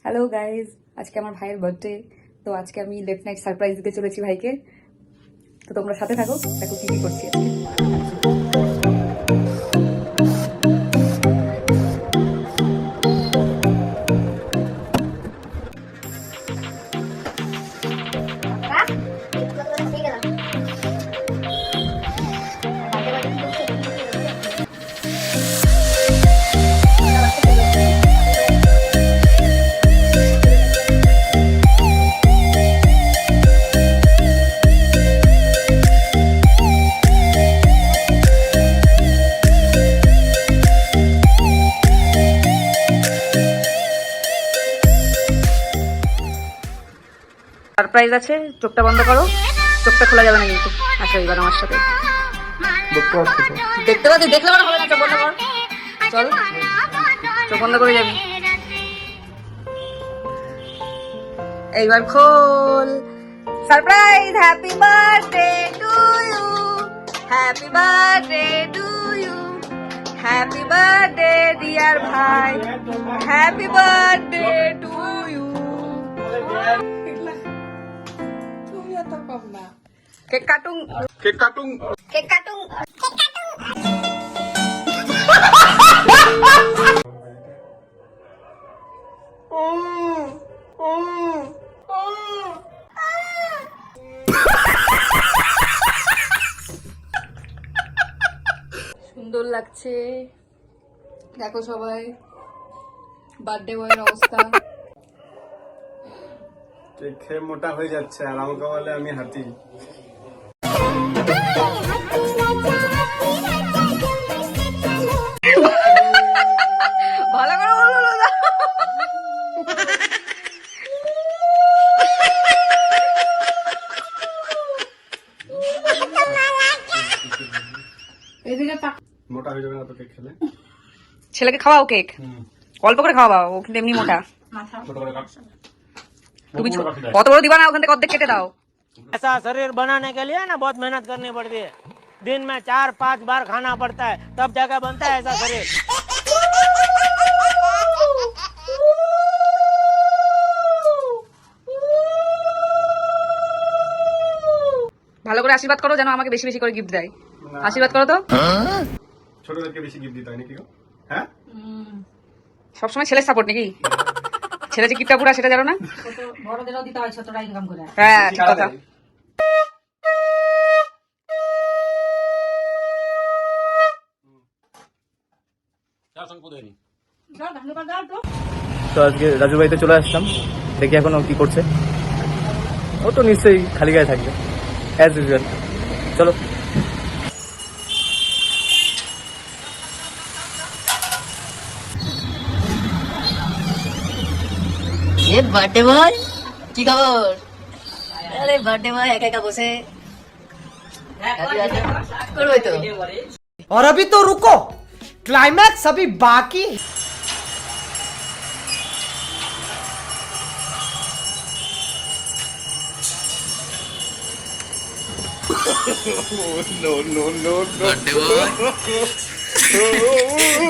Hello guys, আজকে আমার ভাইয়ের বার্থডে। তো আজকে আমি লেট নাইট সারপ্রাইজ দিতে চলেছি ভাইকে। তো তোমরা সাথে থাকো, দেখো কি কি করছি আজকে। সারপ্রাইজ আছে, চোখটা বন্ধ করো। চোখটা খোলা যাবে না কিন্তু। আসো এবার আমার সাথে। দেখতে পাচ্ছি, দেখলে মানে হবে না। চোখ বন্ধ কর, চল। চোখ বন্ধ করে যাবি। এইবার খোল। Surprise! Happy birthday to you, happy birthday to you, happy birthday dear ভাই, happy birthday to you. Cake কাটুং, কেক কাটুং, কেক কাটুং, কেক কাটুং। সুন্দর লাগছে, দেখো সবাই বার্থডে বয়ের অবস্থা। কেক খেয়ে মোটা হয়ে যাচ্ছে আর আমাকে বলে আমি হাতি। ভালো করে বলো না। মোটা হয়ে যাবে না তো কেক খেলে। ছেলেকে খাওয়াও কেক, অল্প করে খাওয়াও, ও কিন্তু এমনি মোটা। তুমি কত বড় দিবা না, ওখান থেকে অর্ধেক কেটে দাও। ऐसा शरीर बनाने के लिए ना बहुत मेहनत करनी पड़ती है। दिन में 4-5 बार खाना पड़ता है, तब जाकर बनता है ऐसा शरीर। ভালো করে আশীর্বাদ করো, যেন আমাকে বেশি বেশি করে গিফট দেয়। আশীর্বাদ করো তো। ছোটদেরকে বেশি গিফট দিতে হয় নাকি? হ্যাঁ, সবসময় ছেলের সাপোর্ট নাকি? ছেলে যে গিফটটা পুরা সেটা জানো না? বড়দেরও দিতে হয়, ছোটরা ইনকাম করে। হ্যাঁ, ঠিক কথা। তো আজকে রাজু বাড়িতে চলে আসলাম, দেখি এখন ও কি করছে। ও তো নিশ্চয়ই খালি গায়ে থাকবে অ্যাজ ইউজুয়াল। চলো। বার্থডে বয়, কি খবর? আরে বার্থডে বয় একা একা বসে করবে তো। और अभी तो रुको, क्लाइमैक्स अभी बाकी।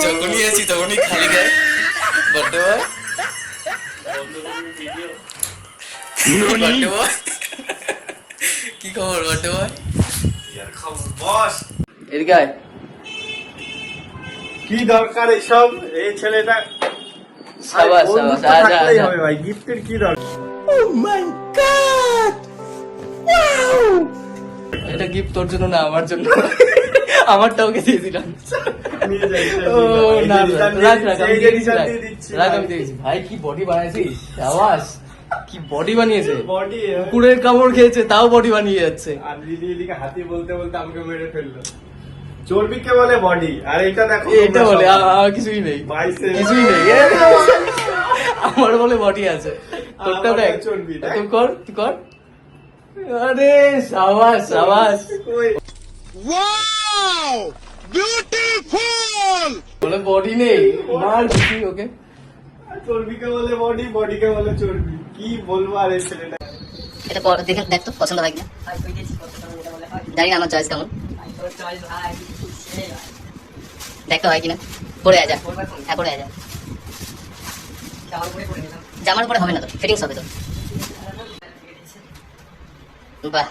যখনই আছি তখনই খালি গায়ে বার্থডে বয়। বার্থডে বয়, কি খবর বার্থডে বয়? বস এদিকে আয়। কি দরকার এসব? এই ছেলেটা সাবাস, বন্ধুত্ব সাবাস, আয়, থাকলেই আয়, হবে ভাই, গিফটের কি দরকার? এটা গিফট তোর জন্য না, আমার জন্য। আমারটা ওকে দিয়ে দিলাম। নিয়ে যাই, ও না, রাখ রাখ, আমি এই যে দিয়ে দিচ্ছি, রিটার্ন রাখ। দিয়ে দিচ্ছি। রাখ, আমি দিয়ে দিচ্ছি। ভাই কি বডি বানাইছিস, সাবাস। কি বডি বানিয়েছে, বডি কুকুরের কামড় খেয়েছে তাও বডি বানিয়ে যাচ্ছে। আর দিদি এদিকে হাতি বলতে বলতে আমাকে মেরে ফেললো। চর্বিকে বলে বডি, আর এটা দেখো এটা বলে আমার কিছুই নেই, বাইসে কিছুই নেই। আমার বলে বডি আছে, তোরটা আমার দেখ। চর্বি, দেখ। তুই কর, তুই কর। আরে সাবাস, সাবাস। বলে বডি নেই, মার বেশি ওকে। চর্বিকে বলে বডি, বডিকে বলে চর্বি। কি বলবো আর এই ছেলেটা। এটা পর দেখে দেখ তো পছন্দ হয় কিনা। জানি না আমার চয়েস কেমন, দেখতে হয় কিনা। পরে আয় যা, হ্যাঁ পরে আয় যা। জামার উপরে হবে না তো, ফিটিংস হবে তো। বাহ,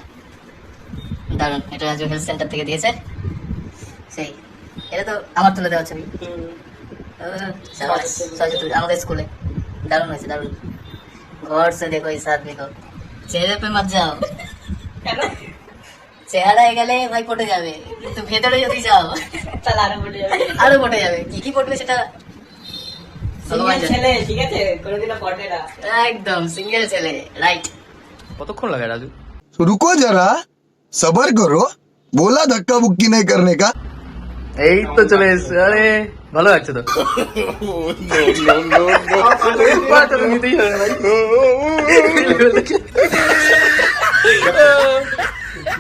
দারুন। এটা রাজু হেলথ সেন্টার থেকে দিয়েছে, সেই এটা তো আমার তুলে দেওয়া ছবি। আমাদের স্কুলে দারুণ হয়েছে, দারুণ। ঘর সে দেখো ইস আদমি को চেহারা पे मत जाओ, চেহারায় গেলে ভাই পটে যাবে, কিন্তু ভেতরে যদি যাও তাহলে আরো পটে যাবে। কি কি পটবে সেটা ভগবান জানে। ঠিক আছে, কোনোদিনও পটে না। একদম সিঙ্গেল ছেলে, রাইট। কতক্ষণ লাগে রাজু? तो रुको जरा, सबर करो, बोला धक्का बुक्की नहीं करने का। এই তো চলে এসছে। আরে ভালো লাগছে তো। তো নিতেই হবে ভাই।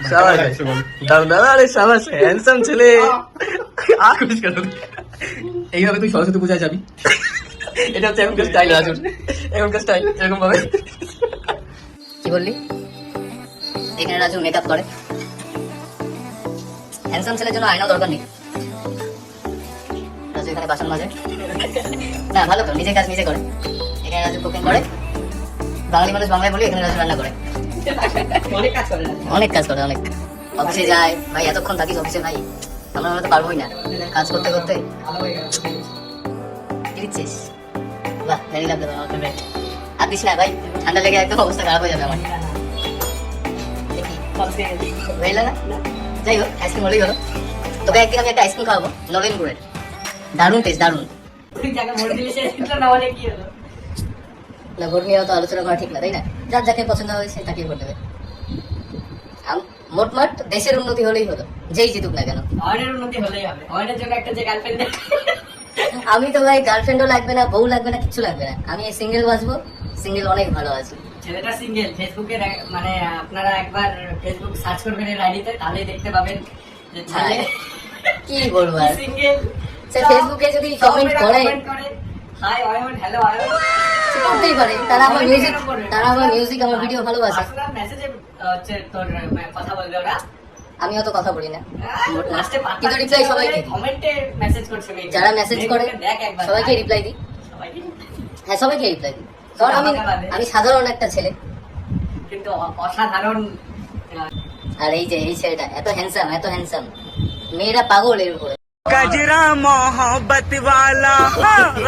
শাবাশ দারুন দাদা, আরে শাবাশ, হ্যান্ডসাম ছেলে। আর খুশ করো। এইভাবে তুই সরস্বতী পূজায় যাবি। এটা হচ্ছে এখনকার স্টাইল রাজুর, এখনকার স্টাইল এরকম ভাবে। কি বললি? এখানে রাজু মেকআপ করে। হ্যান্ডসাম ছেলের জন্য আয়নাও দরকার নেই। রাজু এখানে বাসন মাজে না, ভালো তো, নিজের কাজ নিজে করে। এখানে রাজু কুকিং করে। বাঙালি মানুষ বাংলায় বলি, এখানে রাজু রান্না করে। অনেক কাজ করে না। অনেক কাজ করে, অনেক। অফিসে যায় ভাই, এতক্ষণ থাকিস অফিসে ভাই, আমরা তো পারবোই না কাজ করতে করতে। কি দিচ্ছিস? বাহ, ভেরি লাভ, আমার ফেভারিট। আর দিস না ভাই, ঠান্ডা লেগে একদম অবস্থা খারাপ হয়ে যাবে আমার। হইল না? যাই হোক, আইসক্রিম হলেই হলো। তোকে একদিন আমি একটা আইসক্রিম খাওয়াবো, নলেন গুড়ের। দারুণ টেস্ট, দারুণ। ওই জায়গায় ভোট দিলে সেটা না হলে কি হলো? না, ভোট নিয়েও তো আলোচনা করা ঠিক না, তাই না? যার যাকে পছন্দ হবে সে তাকে ভোট দেবে। মোটমাট দেশের উন্নতি হলেই হলো, যেই জিতুক না কেন। অয়নের উন্নতি হলেই হবে। অয়নের জন্য একটা যে গার্লফ্রেন্ড, আমি তো ভাই গার্লফ্রেন্ডও লাগবে না, বউ লাগবে না, কিচ্ছু লাগবে না। আমি সিঙ্গেল বাঁচবো, সিঙ্গেল অনেক ভালো আছি। ছেলেটা সিঙ্গেল। ফেসবুকে মানে আপনারা একবার ফেসবুক সার্চ করবেন এর আইডিতে, তাহলেই দেখতে পাবেন যে ছেলে কি বলবো আর। সিঙ্গেল। ফেসবুকে যদি কমেন্ট করে, হাই অয়ন, হ্যালো অয়ন, করতেই পারে। তারা আমার মিউজিক, আমার ভিডিও ভালোবাসে। আপনার মেসেজে হচ্ছে তোর কথা বলবে ওরা। আমিও তো কথা বলি না, লাস্টে কিন্তু রিপ্লাই সবাইকে। কমেন্টে মেসেজ করছে মেয়ে। যারা মেসেজ করে দেখ একবার সবাইকে রিপ্লাই দিই। সবাইকে। হ্যাঁ, সবাইকে রিপ্লাই দিই, কারণ আমি সাধারণ একটা ছেলে। কিন্তু অসাধারণ। আর এই যে এই ছেলেটা এত হ্যান্ডসাম, এত হ্যান্ডসাম, মেয়েরা পাগল এর উপরে। गजरा मोहब्बत वाला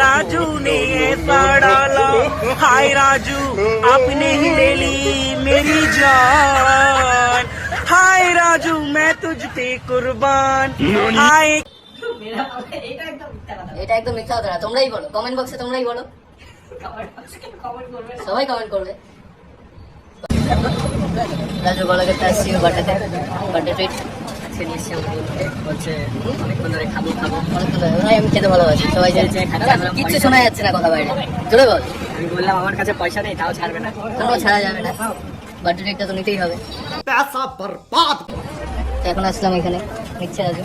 राजू ने ऐसा डाला, हाय राजू आपने ही ले ली मेरी जान, हाय राजू मैं तुझ पे कुर्बान, हाय। এটা একদম মিথ্যা কথা। এটা একদম মিথ্যা কথা না, তোমরাই বলো, কমেন্ট বক্সে তোমরাই বলো, কমেন্ট করবে। সবাই কমেন্ট করবে। রাজু গলাকে আসছি বাটাতে, বার্থডে ট্রিট নিয়ে এসছি আমাকে বলতে, বলছে অনেকক্ষণ ধরে খাবো খাবো। অনেকক্ষণ ধরে ভাই, আমি খেতে ভালোবাসি, সবাই জানে। কিচ্ছু শোনা যাচ্ছে না কথা বাইরে, জোরে বল। আমি বললাম আমার কাছে পয়সা নেই, তাও ছাড়বে না। কোনো ছাড়া যাবে না, বার্থডে ট্রিটটা তো নিতেই হবে। पैसा बर्बाद। তো এখন আসলাম এখানে, নিচ্ছে রাজু।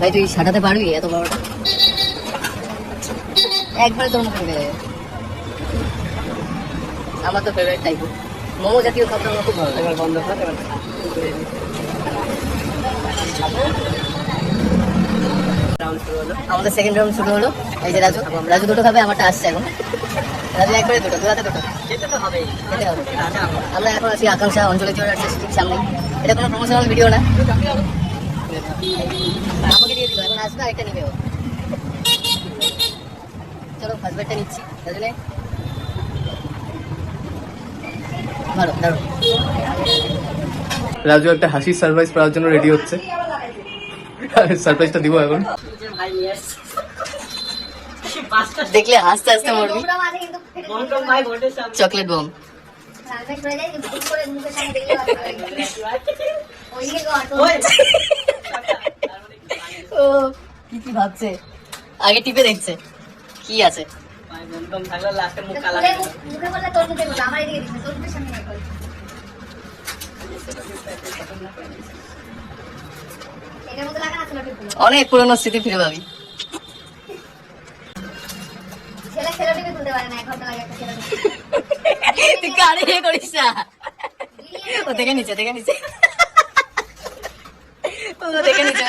ভাই তুই সাঁটাতে পারবি এত বড়টা? একবারে তোর মুখে ঢুকে যাবে। আমার তো ফেভারিট টাইপ মোমো জাতীয় খাদ্য আমার খুব ভালো লাগে। এবার বন্ধ কর, এবার আমাদের সেকেন্ড রাউন্ড শুরু হলো। এই যে রাজু দুটো খাবে, আমারটা আসছে এখন। রাজু একবারে দুটো, দু হাতে দুটো খেতে তো হবেই। খেতে হবে। আমরা এখন আছি আকাঙ্ক্ষা অঞ্চলে চলে আসছে ঠিক সামনে। এটা কোনো প্রমোশনাল ভিডিও না, আমাকে দিয়ে দিল, এখন আসবে আরেকটা নিবে ও। চলো ফার্স্ট বাইটটা নিচ্ছি। রাজু নে, ভালো, দারুণ। রাজু একটা হাসির সারপ্রাইজ পাওয়ার জন্য রেডি হচ্ছে। সারপ্রাইজটা দিব এখন। ভাই নিয়ে আসছে। পাঁচটা দেখলে হাসতে হাসতে মরবি। বন্ধন ভাই ভোটের সামনে। Chocolate bomb. ওই। ও কি কি ভাবছে, আগে টিপে দেখছে কি আছে। ভাই বন্ধন থাকলে লাস্টে মুখ কালা। অনেক পুরনো স্মৃতি ফিরে পাবি। তুই কারে ইয়ে করিস না, ও দেখে নিচ্ছে, দেখে নিচ্ছে, ও দেখে নিচ্ছে।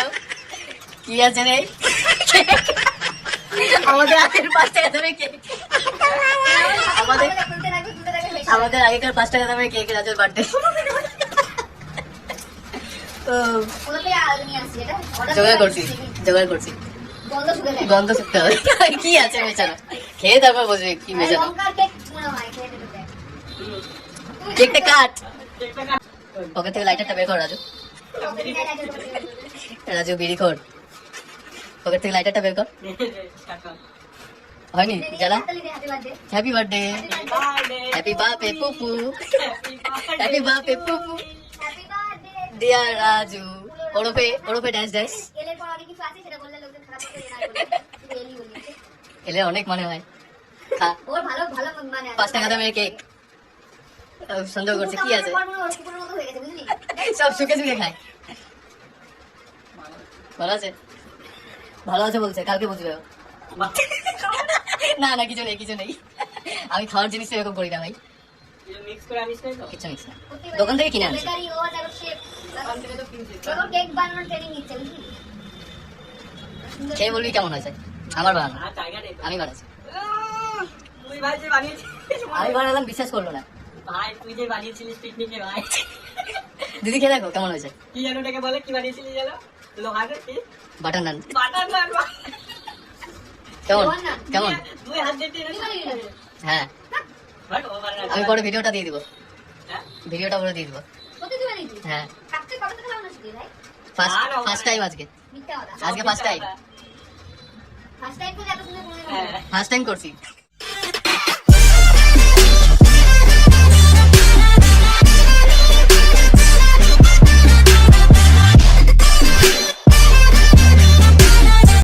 কি আছে রে? আমাদের আগের 5 টাকা দামের কেক, আমাদের আগেকার 5 টাকা দামের কেক রাজুর বার্থডে। তো জোগাড় করছি গন্ধ শুকতে হবে। কি আছে বেচারা, খেয়ে তারপর বুঝবে কি বেচারা। কেকটা কাট, পকেট থেকে লাইটারটা বের কর রাজু। রাজু বিড়ি খোর, পকেট থেকে লাইটারটা বের কর। হয়নি জ্বালা। Happy birthday, happy birthday পুপু, happy birthday পুপু deer Raju. ওরফে ড্যাশ ড্যাশ। এলে অনেক মনে হয়। খা 5 টাকা দামের কেক। সন্দেহ করছে কি আছে, সব শুকে শুকে খায়। ভালো আছে, ভালো আছে বলছে, কালকে বুঝবে। না না কিছু নেই, আমি খাওয়ার জিনিস এরকম করি না ভাই, কিছু মিক্স না, দোকান থেকে কিনে আনছি। খেয়ে বলবি কেমন হয়েছে। আমার বানানো, আমি বানাচ্ছি, আমি বানালাম, বিশ্বাস করলো না। ভাই তুই যে বানিয়েছিলিস পিকনিকে ভাই, দিদি খেয়ে দেখো কেমন হয়েছে। কি যেন ওটাকে বলে, কি বানিয়েছিলি যেন, লোহার কি বাটার নান বাটার নান। কেমন কেমন? 2 হাত দিয়ে হ্যাঁ আমি পরে ভিডিওটা দিয়ে দিব, ভিডিওটা পরে দিয়ে দিব। হ্যাঁ ফার্স্ট টাইম আজকে ফার্স্ট টাইম করছি।